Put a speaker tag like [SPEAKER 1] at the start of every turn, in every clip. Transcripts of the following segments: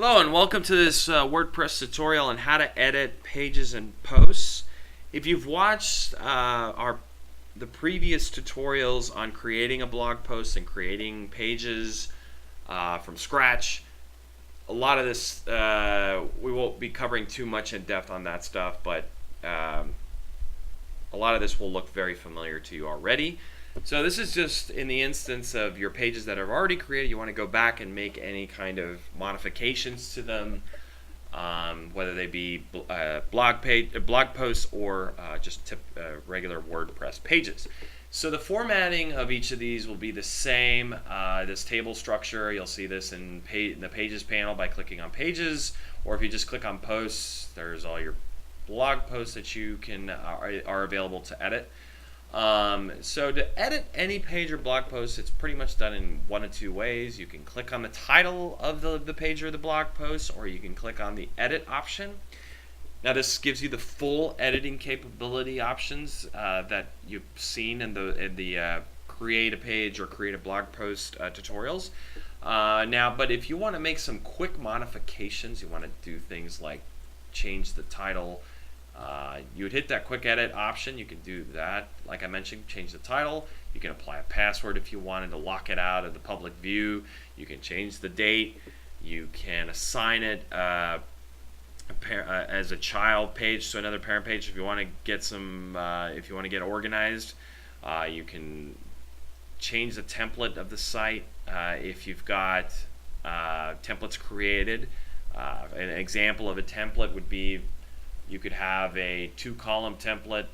[SPEAKER 1] Hello and welcome to this WordPress tutorial on how to edit pages and posts. If you've watched the previous tutorials on creating a blog post and creating pages from scratch, a lot of this we won't be covering too much in depth on that stuff, but a lot of this will look very familiar to you already. So this is just in the instance of your pages that are already created. You want to go back and make any kind of modifications to them, whether they be blog posts or just regular WordPress pages. So the formatting of each of these will be the same. This table structure, you'll see this in the Pages panel by clicking on Pages, or if you just click on Posts, there's all your blog posts that you can are available to edit. So to edit any page or blog post, it's pretty much done in one of two ways. You can click on the title of the page or the blog post, or you can click on the edit option. Now this gives you the full editing capability options that you've seen in the create a page or create a blog post tutorials. But if you want to make some quick modifications, you want to do things like change the title, you would hit that quick edit option. You can do that, like I mentioned, change the title. You can apply a password if you wanted to lock it out of the public view. You can change the date. You can assign it as a child page to another parent page if you want to get if you want to get organized. You can change the template of the site if you've got templates created. An example of a template would be, you could have a 2-column template,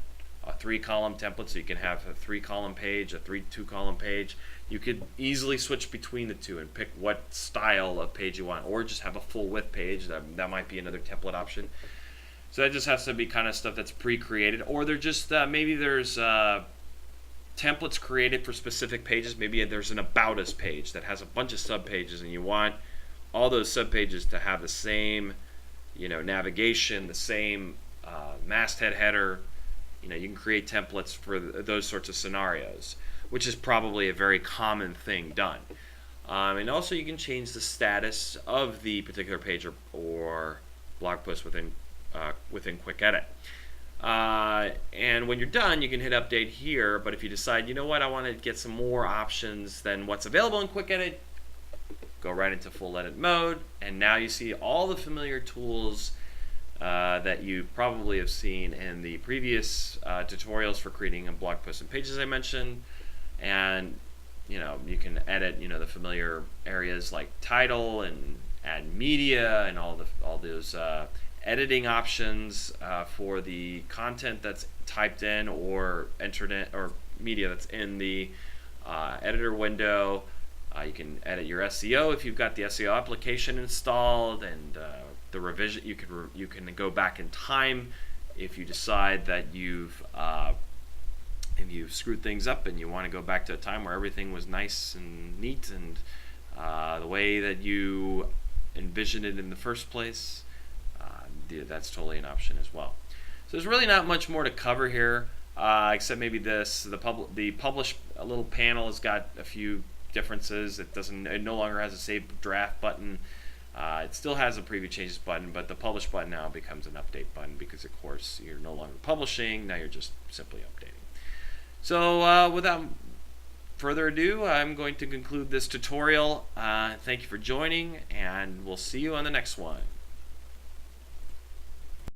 [SPEAKER 1] a 3-column template, so you can have a 3-column page, a 2-column page. You could easily switch between the two and pick what style of page you want, or just have a full width page. That might be another template option. So that just has to be kind of stuff that's pre-created, or they're just maybe there's templates created for specific pages. Maybe there's an About Us page that has a bunch of subpages, and you want all those subpages to have the same navigation, the same masthead header. You can create templates for those sorts of scenarios, which is probably a very common thing done. And also you can change the status of the particular page or blog post within Quick Edit. And when you're done, you can hit update here, but if you decide, you know what, I want to get some more options than what's available in Quick Edit, go right into full edit mode, and now you see all the familiar tools that you probably have seen in the previous tutorials for creating a blog post and pages I mentioned. And you can edit the familiar areas like title and add media and all those editing options for the content that's typed in or entered in, or media that's in the editor window. You can edit your SEO if you've got the SEO application installed, and the revision. You can go back in time if you decide that you've screwed things up and you want to go back to a time where everything was nice and neat and the way that you envisioned it in the first place. That's totally an option as well. So there's really not much more to cover here, except maybe this. The publish little panel has got a few differences. It no longer has a save draft button. It still has a preview changes button, but the publish button now becomes an update button because, of course, you're no longer publishing. Now you're just simply updating. So without further ado, I'm going to conclude this tutorial. Thank you for joining, and we'll see you on the next one.